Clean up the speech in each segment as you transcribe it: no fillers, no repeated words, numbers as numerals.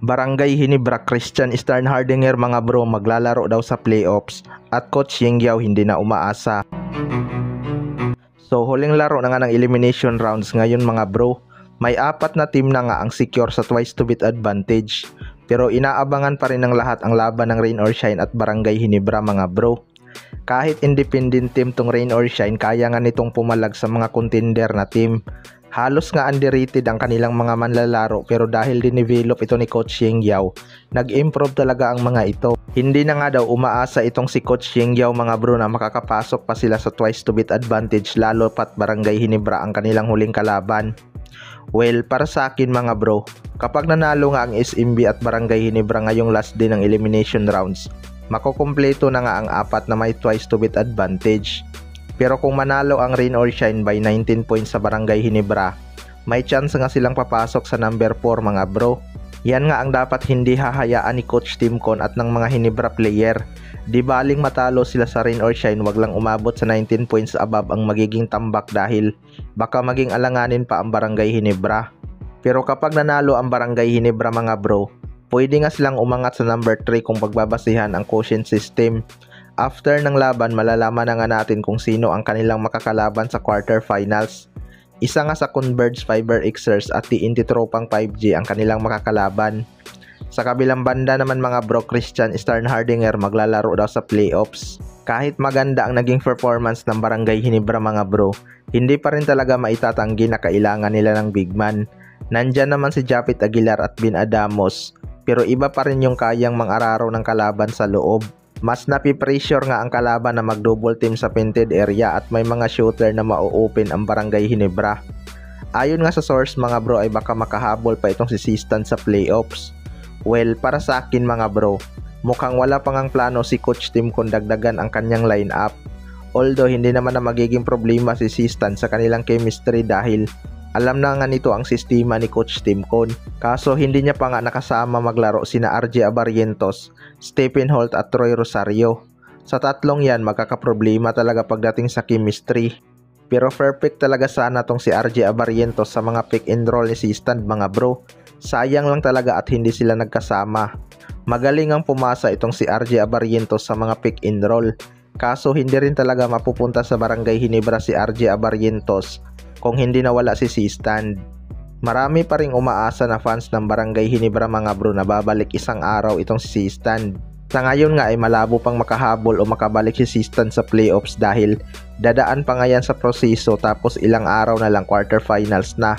Barangay Hinebra Christian Eastern Hardinger mga bro maglalaro daw sa playoffs at Coach Yengyaw hindi na umaasa. So huling laro na nga ng elimination rounds ngayon mga bro. May 4 na team na nga ang secure sa twice to beat advantage. Pero inaabangan pa rin ng lahat ang laban ng Rain or Shine at Barangay Hinebra mga bro. Kahit independent team tong Rain or Shine, kaya nga nitong pumalag sa mga contender na team. Halos nga underrated ang kanilang mga manlalaro pero dahil dinevelop ito ni Coach Yengyaw, nag-improve talaga ang mga ito. Hindi na nga daw umaasa itong si Coach Yengyaw mga bro na makakapasok pa sila sa twice to beat advantage lalo pat Barangay Hinebra ang kanilang huling kalaban. Well, para sa akin mga bro, kapag nanalo nga ang SMB at Barangay Hinebra ngayong last day ng elimination rounds, makukumpleto na nga ang 4 na may twice to beat advantage. Pero kung manalo ang Rain or Shine by 19 points sa Barangay Hinebra, may chance nga silang papasok sa number 4 mga bro. Yan nga ang dapat hindi hahayaan ni Coach Timcon at ng mga Hinebra player. Di baling matalo sila sa Rain or Shine, wag lang umabot sa 19 points above ang magiging tambak dahil baka maging alanganin pa ang Barangay Hinebra. Pero kapag nanalo ang Barangay Hinebra mga bro, pwede nga silang umangat sa number 3 kung pagbabasihan ang quotient system. After ng laban, malalaman na nga natin kung sino ang kanilang makakalaban sa quarterfinals. Isa nga sa Converge Fiber Xers at TNT Tropang 5G ang kanilang makakalaban. Sa kabilang banda naman mga bro, Christian Eastern Hardinger maglalaro daw sa playoffs. Kahit maganda ang naging performance ng Barangay Hinebra mga bro, hindi pa rin talaga maitatanggi na kailangan nila ng big man. Nandyan naman si Japit Aguilar at Bin Adamos, pero iba pa rin yung kayang mang-araro ng kalaban sa loob. Mas napipressure nga ang kalaban na mag-double team sa painted area at may mga shooter na ma-open ang Barangay Hinebra. Ayon nga sa source mga bro ay baka makahabol pa itong si Sistan sa playoffs. Well, para sa akin mga bro, mukhang wala pang ang plano si Coach Tim kung dagdagan ang kanyang lineup. Although hindi naman na magiging problema si Sistan sa kanilang chemistry dahil alam na nga nito ang sistema ni Coach Timcon. Kaso hindi niya pa nga nakasama maglaro sina RJ Abarrientos, Stephen Holt at Troy Rosario. Sa tatlong yan magkakaproblema talaga pagdating sa chemistry. Pero perfect talaga sana tong si RJ Abarrientos sa mga pick and roll ni Sistan mga bro. Sayang lang talaga at hindi sila nagkasama. Magaling ang pumasa itong si RJ Abarrientos sa mga pick and roll. Kaso hindi rin talaga mapupunta sa Barangay Hinebra si RJ Abarrientos kung hindi nawala si Sistan. Marami pa ring umaasa na fans ng Barangay Hinebra mga bro na babalik isang araw itong si Sistan. Sa ngayon nga ay malabo pang makahabol o makabalik si Sistan sa playoffs dahil dadaan pa nga yan sa proseso tapos ilang araw na lang quarterfinals na.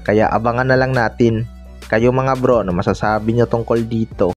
Kaya abangan na lang natin. Kayo mga bro, ano masasabi nyo tungkol dito?